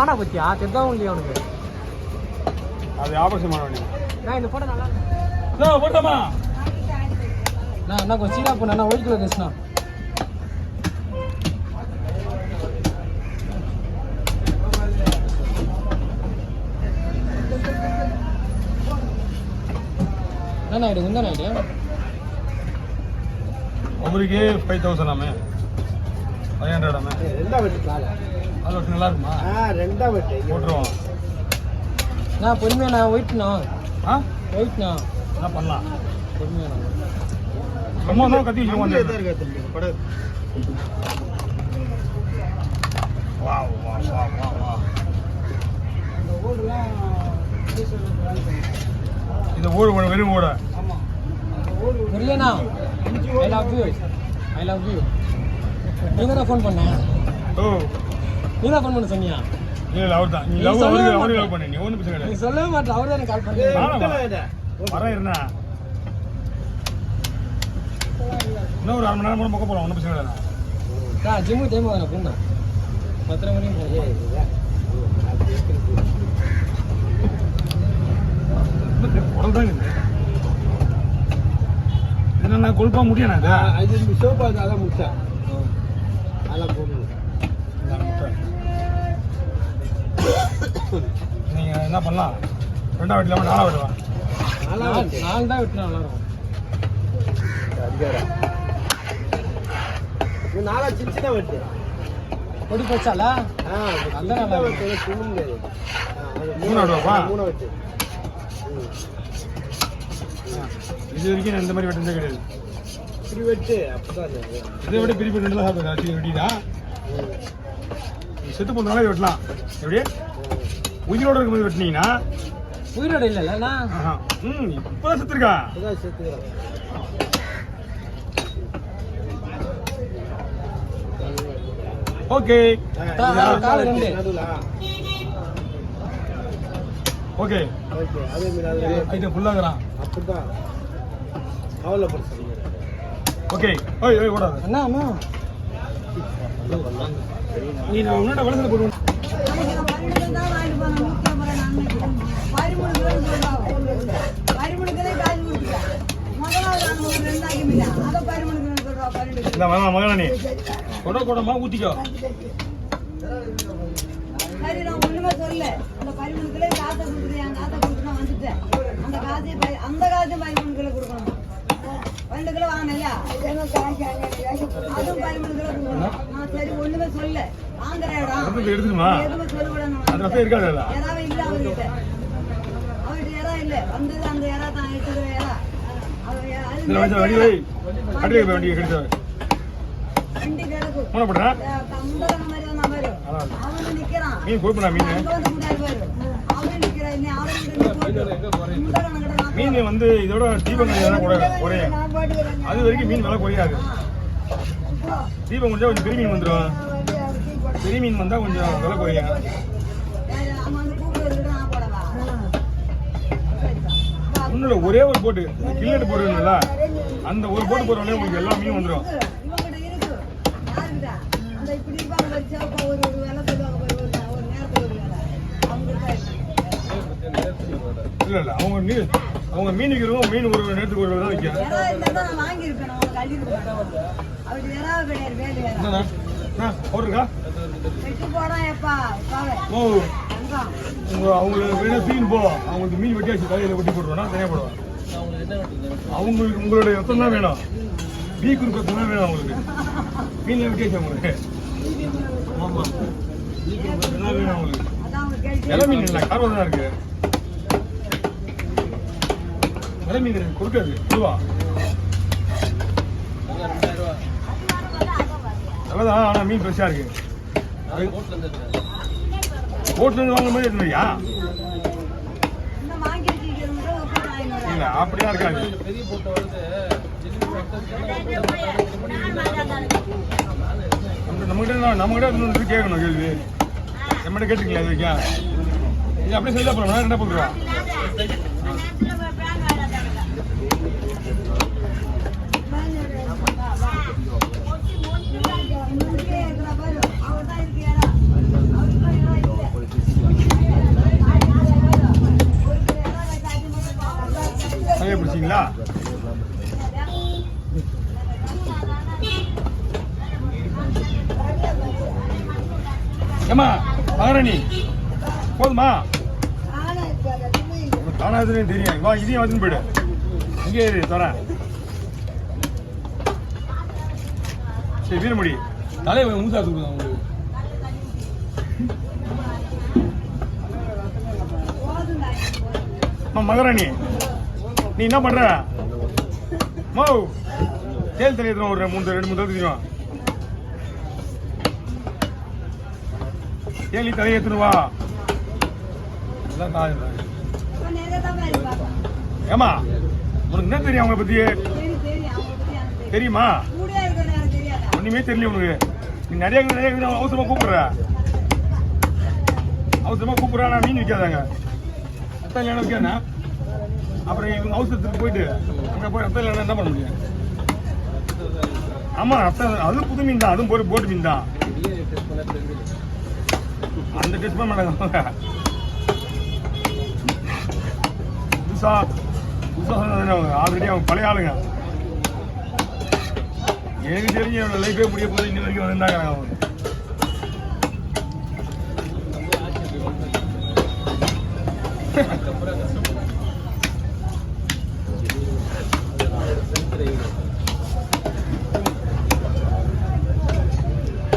ஆனா பத்தியா தெதான் இல்லையா உனக்கு அது ஆபரேஷன் பண்ண வேண்டியது. நான் இந்த போட்டோ நல்லா இருக்கு போட்டோமா நான் என்ன கொஞ்சம் சீரா போனா ஒயிட் கலர் ட்ரெஸ்னா என்ன ஆயிடு இந்த ஆயிடு ஒவ்வொருக்கே 5000 ஆமே 500 ஆமே ரெண்டா வெட்டு கால அது வெட்டு நல்லா இருக்குமா ரெண்டா வெட்டு போட்டுருவோம். நான் பொறுமையா நான் ஒயிட்னா ஒயிட்னா என்ன பண்ணலாம் பொறுமையா சும்மா தான் கத்தி வச்சுக்கோங்க. வா வா வா வா வா இது ஓடு வெறும் ஓட முரளியண்ணா ஐ லவ் யூ நீங்க தான் ஃபோன் பண்ண ஓ நீங்க தான் ஃபோன் பண்ண சொன்னியா இல்ல அவர் தான் நீ லவ் அவரு லவ் பண்ணு நீ ஒண்ணு பிரச்சனை நீ கிடையாது. சொல்லவே மாட்டேன் அவர் தான் கால் பண்ணி வரேன் இருந்தா இன்னும் ஒரு 1/2 மணி நேரம் பக்கம் போகலாம் ஒன்றும் பிரச்சனை இல்லை. ஜிம்மு டைம் ஆகுது போங்க 10:30 மணிக்கு போகும் உடல் தான் இருக்குது என்னென்ன கொழுப்பா முடியும் அது அது சோப்பா அதான் முட்டை அதெல்லாம் போடணும். நீங்க என்ன பண்ணலாம் 2ஆம் வீட்டில் 4ஆம் வீடுவா நாலு தான் விட்டுனா நல்லா இருக்கும் நாளா சின்ன வெட்டு பொடி போச்சால அந்த நல்லா வெட்டு துணுங்க 3ஆம் வீடுவாப்பா 3 வெட்டு இது வரைக்கும் நான் இந்த மாதிரி வெட்டினதே கிடையாது. இப்படி வெட்டு அப்பதான் இதை விட பெரிய பெரிய நல்லா சாப்பிடுங்க வெட்டினா செத்து போனாலே வெட்டலாம். எப்படி உயிரோட இருக்கும்போது வெட்டினீங்கன்னா உயிரோட இல்லைல்லண்ணா இப்பதான் செத்துருக்கா இப்பதான் சேர்த்துக்கிறோம். ஓகே காலை ரெண்டு நடுவுல ஓகே ஓகே அதே மாதிரி ஐட்டம் ஃபுல்லாகிறான் அப்படிதான் கவலைப்படுத்த ஓகே ஓய் ஓய் ஓடாது அண்ணா அண்ணா நீ நான் உன்னோட வளர்ந்து போடுவேன் இந்த மகனா நீ கொடமா ஊத்திக்கோ சரி நான் ஒண்ணுமே சொல்ல அந்த 13 காசை கொடுக்குறேன் என் காசை கொடுத்து நான் வந்துட்டேன் அந்த காசையும் கொடுக்கணும் 2 கிலோ வாங்கினலையா அதுவும் 13 கிலோ கொடுக்கணும். நான் சரி ஒண்ணுமே சொல்ல வாங்குற இடம் எடுத்துமா எதுவுமே சொல்லக்கூடாது. அது ரசம் இருக்காது ஏதாவது இல்ல அவர்கிட்ட ஏதா இல்ல வந்தது அந்த ஏதா தான் 8 கிலோ ஏதா வண்டி வை வண்டி வண்டியை கிடைச்சா வண்டி கிடக்கும் போனப்படுறேன் கம்பளம் மாதிரி தான் வரும் அவனு நிக்கிறான் மீன் கொடுப்பா மீன் மீன் வந்து இதோட தீபம் குறையும் அது வரைக்கும் மீன் விலை குறையாது. தீபம் கொஞ்சம் பெரிய மீன் வந்துடும். பெரிய மீன் வந்தால் கொஞ்சம் விலை குறையும். ஒன்றும் ஒரே ஒரு போட்டு கில்லெட்டு போடுறதுல அந்த ஒரு போட்டு போடுறோன்னே உங்களுக்கு எல்லா மீனும் வந்துடும். இல்ல இல்ல அவங்க மீன் விற்கிறவங்க மீன் ஒரு நேரத்துக்கு ஒரு தான் விற்கும். போடுறா ஓ அவங்களுக்கு வேணா மீன் போ அவங்களுக்கு மீன் வெட்டியாச்சு தலையில வெட்டி போட்டுருவோம்னா தனியாக போடுவாங்க. அவங்களுக்கு உங்களுடைய ரத்தம் தான் வேணும். பீ குரூப் ரத்தம் தான் வேணும் அவங்களுக்கு. மீன் வெட்டியாச்சு அவங்களுக்கு. ஆமா பீ குரூப் ரத்தம் தான் வேணும் அவங்களுக்கு. இலை மீன் இல்லை காரம் தான் இருக்கு. இலை மீன் கொடுக்காது ரூபா நல்லதான். ஆனால் மீன் ஃப்ரெஷ்ஷாக இருக்கு. போட்டுலேருந்து வாங்க மாதிரி இருந்தியா இல்லை அப்படியா இருக்காது. நம்மகிட்ட கேட்கணும் கேள்வி நம்மகிட்ட கேட்டுருக்கீங்களா இது வரைக்கும் இது அப்படியே சொல்லி போகிறோம் 2 போட்டுருவா சாப்பிடுறீங்களா? ஏமா மகாராணி போதுமா? தானாதுன்னு தெரியும். வா இதையும் வந்துன்னு போயிடு. இங்கே இரு தரேன். சரி வீரமுடி தலையை மூசா தூக்குதான் உங்களுக்கு. மகாராணி நீ என்ன பண்ற? மோ தேல் தலை எடுத்துரும். ஒரு 2-3 தடவை தெரியும். தேலி தலையை எடுத்துன்னு வா. ஏமா உனக்கு என்ன தெரியும் அவங்களை பத்தி? தெரியுமா? ஒண்ணுமே தெரியல உனக்கு. நீ நிறைய அவசரமா கூப்பிடுற. நான் மீன் விற்காதாங்க. ரத்தம் இல்லைன்னா விற்காதா? அப்புறம் இவங்க அவசரத்துக்கு போயிட்டு அங்கே போய் ரத்தம் இல்லைன்னா என்ன பண்ண முடியும்? ஆமா ரத்தம் அதுவும் புது மீன் தான். அதுவும் போட்டு மீன் தான். அந்த டெஸ்ட் பண்ண மாட்டாங்க. புதுசா ஆல்ரெடி அவங்க பழைய ஆளுங்க. எனக்கு தெரிஞ்சு என்னோட லைஃபே முடிய போது இன்ன வரைக்கும் வந்தாங்க. அவங்க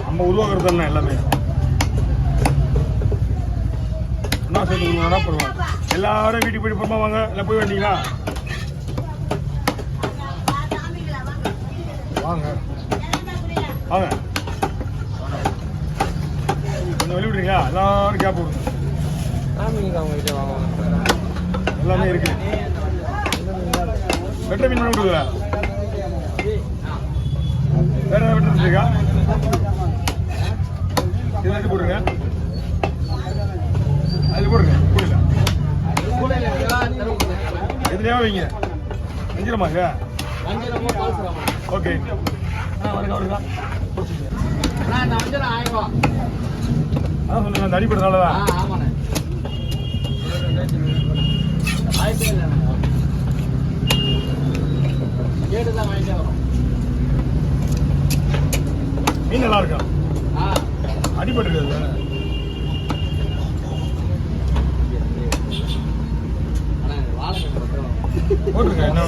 நம்ம உருவாக்குறது தானே எல்லாமே. என்ன சொல்லி பரவாயில்ல. எல்லாரும் வீட்டுக்கு போயிட்டு போமா வாங்க. இல்லை போய் வேண்டீங்களா? வாங்க வாங்க கொஞ்சம் வெளி விடுறீங்களா? எல்லாரும் கேப் விடுங்க. எல்லாமே இருக்கு. வெட்ட மீன் விடுங்க. வேற ஏதாவது வெட்டு இருக்கா? இது போடுங்க. அது போடுங்க. எதுலையா வைங்க. வஞ்சிரமாங்க. ஓகே வருங்க. அதான் சொல்லுங்க. அந்த அடிப்படுறதுனாலதான். மீன் நல்லா இருக்கா? அடிபட்டு போட்டுருங்க. என்ன